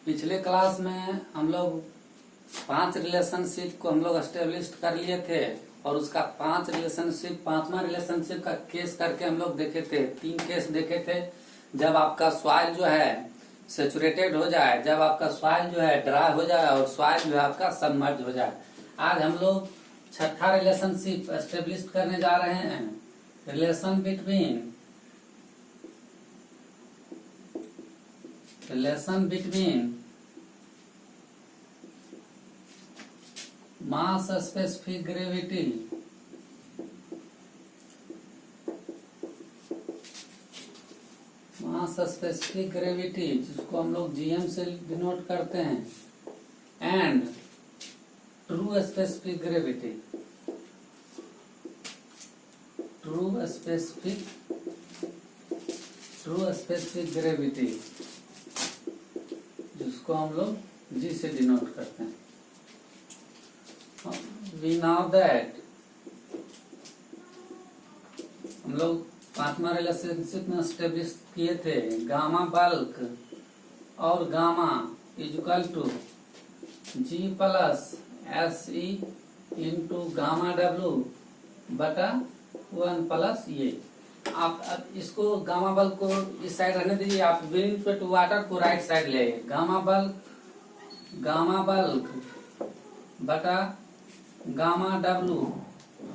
पिछले क्लास में हम लोग 5 रिलेशनशिप को हम लोग एस्टेब्लिश कर लिए थे और उसका 5 रिलेशनशिप 5वां रिलेशनशिप का केस करके हम लोग देखे थे। 3 केस देखे थे। जब आपका सॉइल जो है सेचुरेटेड हो जाए, जब आपका सॉइल जो है ड्राई हो जाए और सॉइल जो है आपका सबमर्ज हो जाए। आज हम लोग छठा रिलेशनशिप एस्टेब्लिश करने जा रहे हैं। Relation between mass specific gravity जिसको हम लोग जीएम से डिनोट करते हैं, एंड ट्रू स्पेसिफिक ग्रेविटी जिसको हम लोग जी से डिनोट करते हैं। वी नाउ दैट हम लोग 5वां रिलेशनशिप में एस्टेब्लिश किए थे। गामा बल्क और gamma equal to G plus S E into gamma W बटा 1 प्लस ये। आप अब इसको गामा बल्क को इस साइड रहने दीजिए, आप विनिट वाटर को राइट साइड ले आइए। गामा बल्क बटा gamma W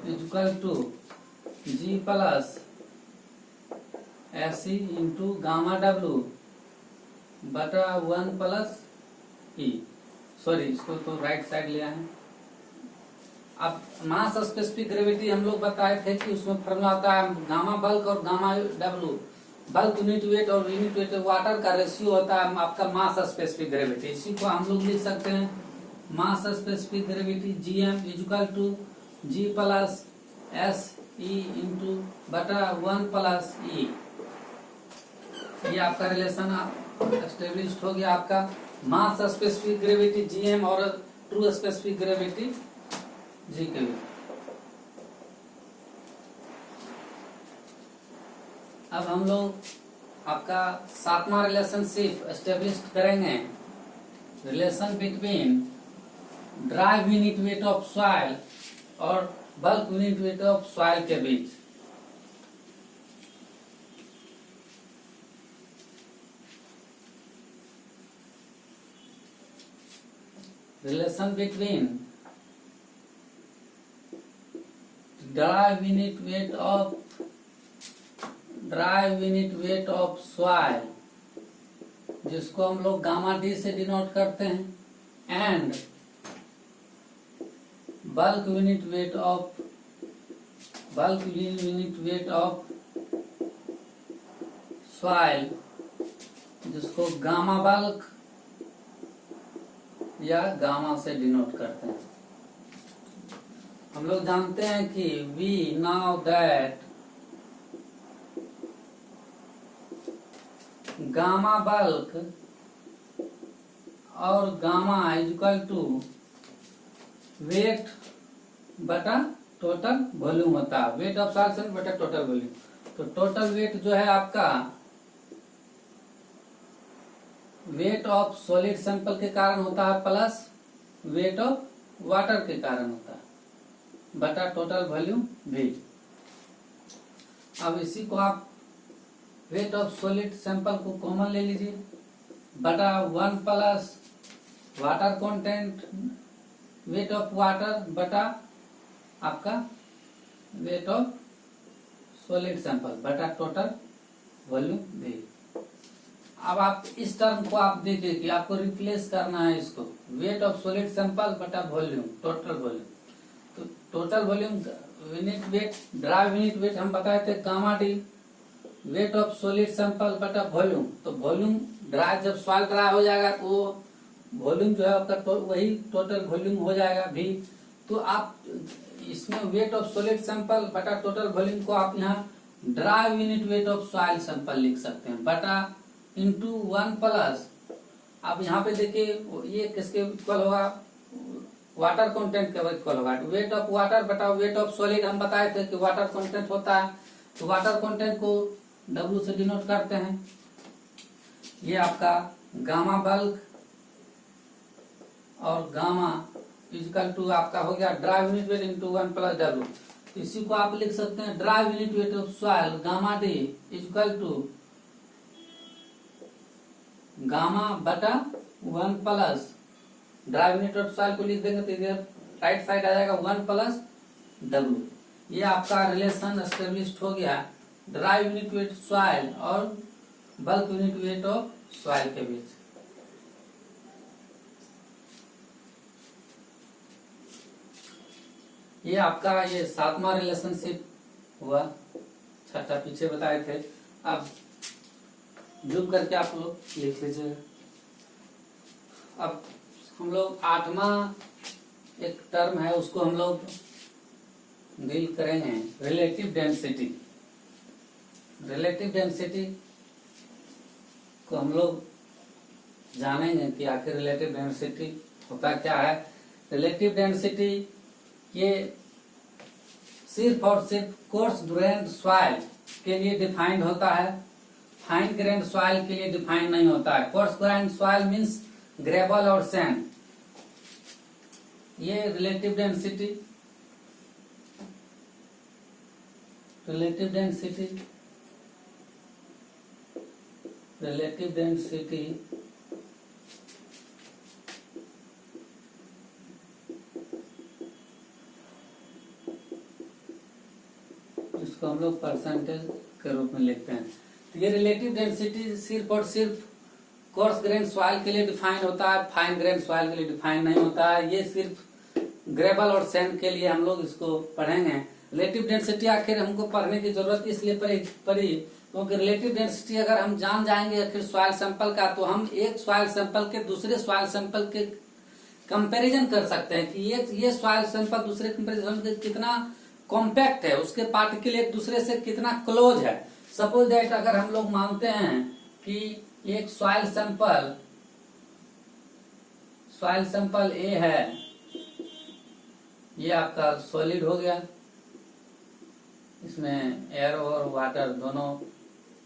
equal to G plus S E into gamma W बटा 1 प्लस ई। सॉरी, इसको तो राइट साइड ले आए। अब मास स्पेसिफिक ग्रेविटी हम लोग बताए थे कि उसमें फॉर्मूला आता है गामा बल्क और gamma W. Bulk unit wait और यूनिट वेट वाटर का रेशियो होता है आपका मास स्पेसिफिक ग्रेविटी। इसी को हम लोग लिख सकते हैं mass specific gravity GM equal to G plus S E into बटा 1 प्लस ई। ये आपका रिलेशन एस्टेब्लिश हो गया, आपका मास स्पेसिफिक ग्रेविटी जीएम और ट्रू स्पेसिफिक ग्रेविटी जी के लिए। अब हम लोग आपका 7वां रिलेशनशिप एस्टेब्लिश करेंगे। Relation between dry unit weight of soil और bulk unit weight of soil के बीच। Relation between dry unit weight of soil जिसको हम लोग गामा डी से डिनोट करते हैं, and bulk unit weight of soil जिसको गामा बल्क या गामा से डिनोट करते हैं। हम लोग जानते हैं कि we now that gamma bulk और गामा इक्वल टू वेट बटा टोटल वॉल्यूम होता है। वेट ऑफ सॉल्यूशन बटा टोटल वॉल्यूम। तो टोटल वेट जो है आपका वेट ऑफ सॉलिड सैंपल के कारण होता है प्लस वेट ऑफ वाटर के कारण होता है बटा टोटल वॉल्यूम भी। अब इसी को आप वेट ऑफ सॉलिड सैंपल को कॉमन ले लीजिए बटा 1 plus water content wait of water बटा आपका वेट ऑफ सॉलिड सैंपल बटा टोटल वॉल्यूम भी। अब आप इस टर्म को आप देखिए कि आपको रिप्लेस करना है इसको, वेट ऑफ सॉलिड सैंपल बटा वॉल्यूम टोटल वॉल्यूम। तो total volume unit weight dry unit wait हम बताए थे gamma D, wait of solid sample बटा वॉल्यूम। तो वॉल्यूम ड्राई, जब सॉइल ड्राई हो जाएगा तो वॉल्यूम जो है आपका वही टोटल वॉल्यूम हो जाएगा भी। तो आप इसमें वेट ऑफ सॉलिड सैंपल बटा टोटल वॉल्यूम को आप यहाँ dry unit weight of soil sample लिख सकते हैं बटा इंटू 1 प्लस। अब यहाँ पे देखिए ये किसके इक्वल होगा, वाटर कंटेंट के इक्वल होगा। वेट ऑफ वाटर बटा वेट ऑफ सॉलिड हम बताए थे कि वाटर कंटेंट होता है, तो वाटर कंटेंट को W से डिनोट करते हैं। ये आपका गामा बल्क और गामा इक्वल टू आपका हो गया dry unit weight into 1 plus W. इसी को आप लिख सकते हैं dry unit weight of soil gamma D equal to gamma बटा 1 plus dry unit of soil को लिख देंगे तो इधर राइट साइड आ जाएगा 1 प्लस डब्ल्यू। ये आपका रिलेशन एस्टेब्लिश्ड हो गया ड्राई यूनिट वेट सॉइल और bulk unit weight of soil के बीच। ये आपका ये 7वां रिलेशनशिप हुआ, 6ठा पीछे बताए थे। अब जूम करके आप लोग लिख लीजिए। अब हम लोग 8वां एक टर्म है उसको हम लोग डील करेंगे, रिलेटिव डेंसिटी। रिलेटिव डेंसिटी को हम लोग जानेंगे कि आखिर रिलेटिव डेंसिटी होता क्या है। रिलेटिव डेंसिटी ये सिर्फ और सिर्फ कोर्स ग्रेन्ड सॉइल के लिए डिफाइंड होता है, फाइन ग्रेन्ड सॉइल के लिए डिफाइंड नहीं होता है। Course grand soil means gravel और सैंड। ये रिलेटिव डेंसिटी रिलेटिव डेंसिटी इसको हम लोग परसेंटेज के रूप में लिखते हैं। तो ये रिलेटिव डेंसिटी सिर्फ और सिर्फ कोर्स ग्रेन सॉइल के लिए डिफाइन होता है, फाइन ग्रेन सॉइल के लिए डिफाइन नहीं होता है। ये सिर्फ ग्रेवल और सैंड के लिए हम लोग इसको पढ़ेंगे। रिलेटिव डेंसिटी आखिर हमको पढ़ने की जरूरत इसलिए पड़ी क्योंकि रिलेटिव डेंसिटी अगर हम जान जाएंगे आखिर सॉइल सैंपल का, तो हम एक सॉइल सैंपल के दूसरे सॉइल सैंपल के कंपैरिजन कर सकते हैं कि ये सॉइल सैंपल दूसरे कंपैरिजन के कितना कॉम्पैक्ट है, उसके पार्टिकल एक दूसरे से कितना क्लोज है। सपोज दैट अगर हम लोग मानते हैं कि एक सॉइल सैंपल ए है, ये आपका सॉलिड हो गया, इसमें एयर और वाटर दोनों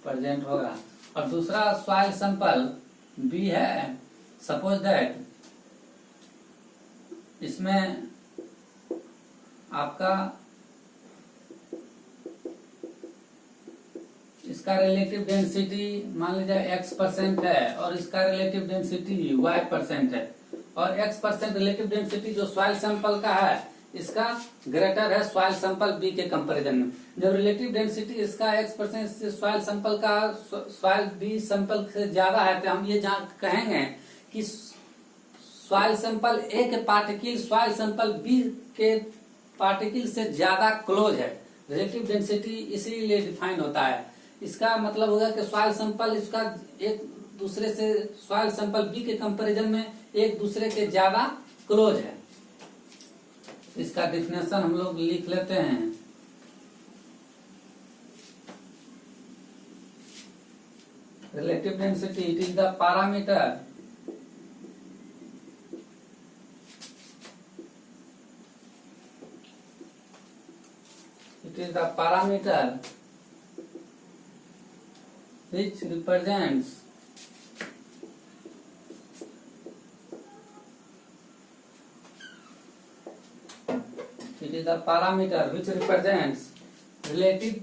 प्रेजेंट होगा। और दूसरा सॉइल सैंपल बी है, सपोज दैट इसमें आपका इसका रिलेटिव डेंसिटी मान लीजिए x% है और इसका रिलेटिव डेंसिटी y% है, और x% रिलेटिव डेंसिटी जो सॉइल सैंपल का है इसका ग्रेटर है सॉइल सैंपल बी के कंपैरिजन में। जब रिलेटिव डेंसिटी इसका x% से सॉइल सैंपल का सॉइल बी सैंपल से ज्यादा है, तो हम ये कहेंगे कि सॉइल सैंपल ए के पार्टिकल सॉइल सैंपल बी के पार्टिकल से ज्यादा क्लोज है। रिलेटिव डेंसिटी इसीलिए डिफाइन होता है। इसका मतलब होगा कि सॉइल सैंपल इसका एक दूसरे से सॉइल सैंपल बी के कंपैरिजन में एक दूसरे के ज्यादा क्लोज है। इसका डेफिनेशन हम लोग लिख लेते हैं। Relative density it is the parameter which represents relative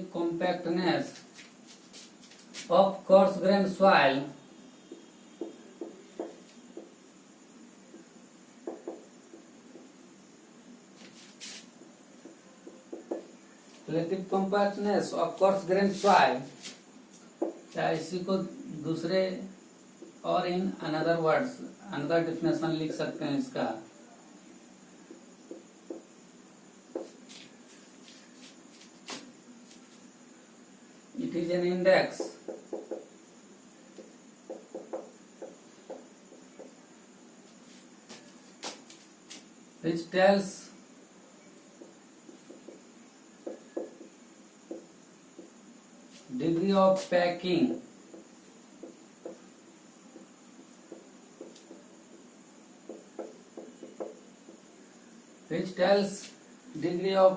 compactness of coarse grained soil relative compactness of coarse grained soil, या इसी को दूसरे और in another words another definition लिख सकते हैं इसका। It is an index which tells degree of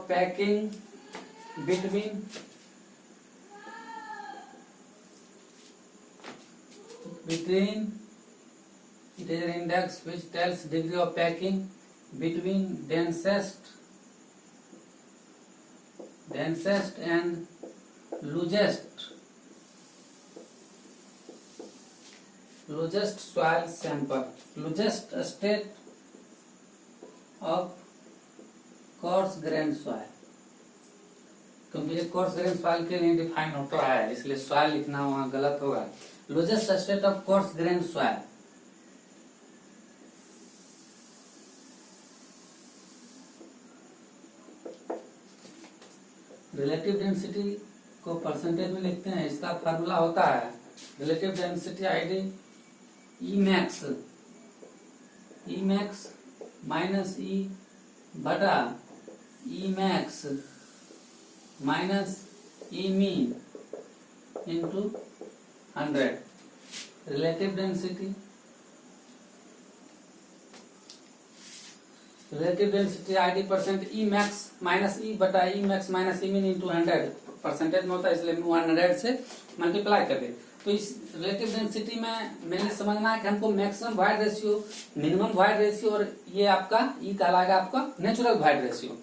packing between it is an index which tells degree of packing between densest and lowest soil sample, lowest state of coarse grain soil, क्योंकि ये course grain soil के लिए define होता है इसलिए soil लिखना वहां गलत होगा। Loosest state of coarse grain soil, relative density को परसेंटेज में लिखते हैं। इसका फार्मूला होता है relative density ID E max minus E बटा E max minus E min into 100। Relative density ID percent E max minus E बटा E max minus E min into 100 percentage में होता है इसलिए 100 से मल्टीप्लाई कर दे। तो इस रिलेटिव डेंसिटी में मैंने समझना है कि हमको maximum void ratio, minimum void ratio और ये आपका ई कहलाएगा आपका नेचुरल वॉइड रेशियो।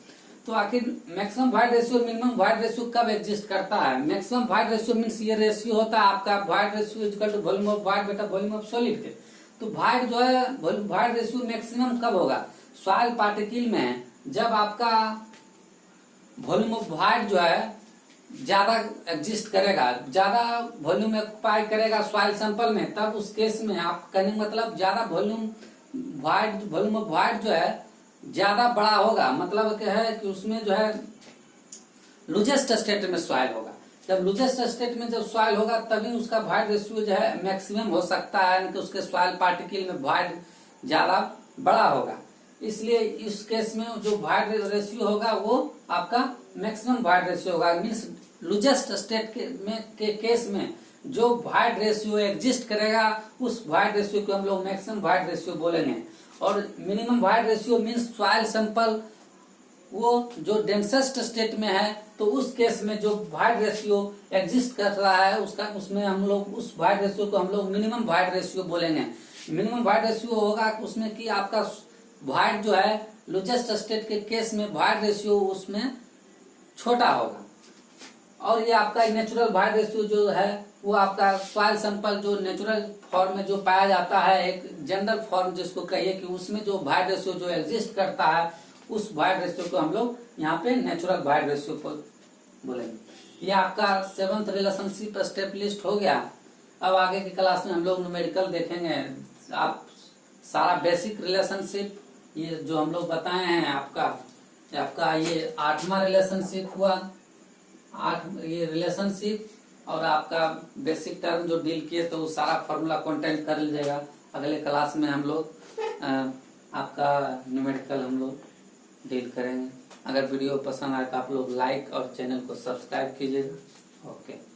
तो आखिर maximum void ratio minimum void ratio कब एग्जिस्ट करता है? मैक्सिमम वॉइड रेशियो मींस ये रेशियो होता है आपका void ratio equal to volume of void बटा वॉल्यूम ऑफ सॉलिड के। तो वॉइड जो है वॉइड रेशियो मैक्सिमम कब होगा? सॉइल पार्टिकल में जब आपका वॉल्यूम ऑफ वॉइड जो है ज्यादा एग्जिस्ट करेगा, ज्यादा वॉल्यूम ऑक्युपाई करेगा सॉइल सैंपल में, तब उस केस में आप कहने मतलब ज्यादा वॉल्यूम ऑफ वॉइड जो है ज्यादा बड़ा होगा। मतलब क्या है कि उसमें जो है लूजेस्ट स्टेट में सॉइल होगा। जब लूजेस्ट स्टेट में जब सॉइल होगा तभी उसका वॉइड रेशियो जो है मैक्सिमम हो सकता है, यानी कि उसके सॉइल पार्टिकल में वॉइड ज्यादा बड़ा होगा। इसलिए इस केस में जो वॉइड रेशियो होगा वो आपका मैक्सिमम वॉइड रेशियो होगा। मीन्स लूजेस्ट स्टेट के केस में जो वॉइड रेशियो एग्जिस्ट करेगा उस वॉइड रेशियो को हम लोग मैक्सिमम वॉइड रेशियो बोलेंगे। और minimum void ratio means soil sample वो जो डेंसेस्ट स्टेट में है, तो उस केस में जो वॉइड रेशियो एग्जिस्ट कर रहा है उसमें हम लोग उस वॉइड रेशियो को हम लोग मिनिमम वॉइड रेशियो बोलेंगे। मिनिमम वॉइड रेशियो होगा उसमें कि आपका वॉइड जो है लूजेस्ट स्टेट के केस में वॉइड रेशियो उसमें छोटा होगा। और ये आपका नेचुरल वॉइड रेशियो जो है वो आपका सॉइल सैंपल जो नेचुरल फॉर्म में जो पाया जाता है, एक जनरल फॉर्म जिसको कहिए कि उसमें जो वॉइड रेशियो जो एग्जिस्ट करता है उस वॉइड रेशियो को हम लोग यहाँ पे नेचुरल वॉइड रेशियो को बोलेंगे। ये आपका 7th रिलेशनशिप स्टेप लिस्ट हो गया। अब आगे की क्लास में हम लोग न्यूमेरिकल देखेंगे। आप सारा बेसिक रिलेशनशिप ये जो हम लोग बताए हैं आपका ये 8वां रिलेशनशिप हुआ। ये रिलेशनशिप और आपका बेसिक टर्म जो डील किए तो सारा फॉर्मूला कंटेंट कर लीजिएगा। अगले क्लास में हम लोग आपका न्यूमेरिकल हम लोग डील करेंगे। अगर वीडियो पसंद आए तो आप लोग लाइक और चैनल को सब्सक्राइब कीजिएगा। ओके।